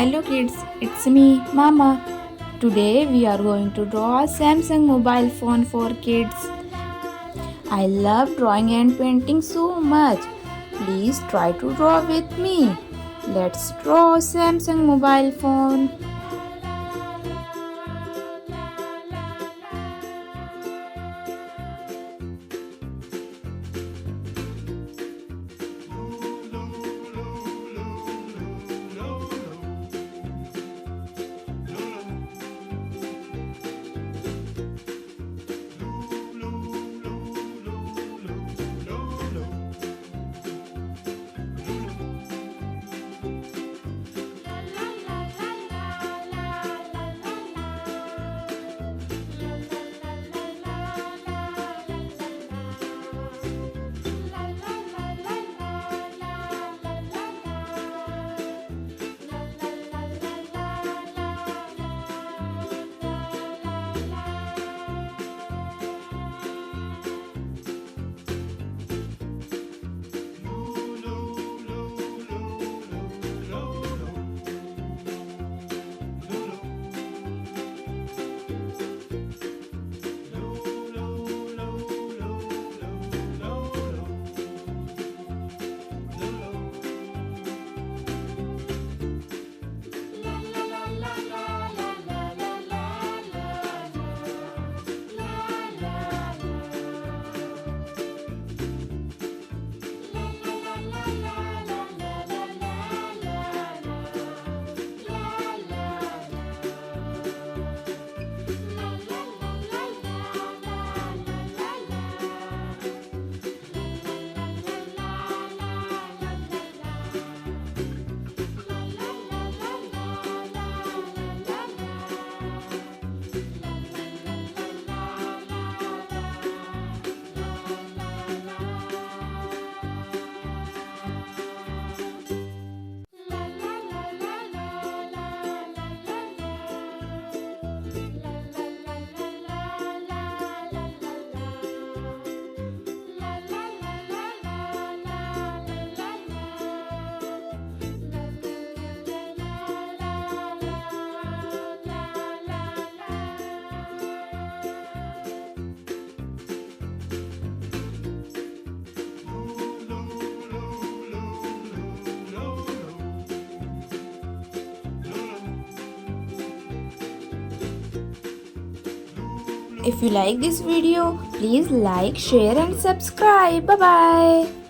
Hello kids, it's me, Mama. Today we are going to draw a Samsung mobile phone for kids. I love drawing and painting so much. Please try to draw with me. Let's draw a Samsung mobile phone. If you like this video, please like, share and subscribe. Bye bye.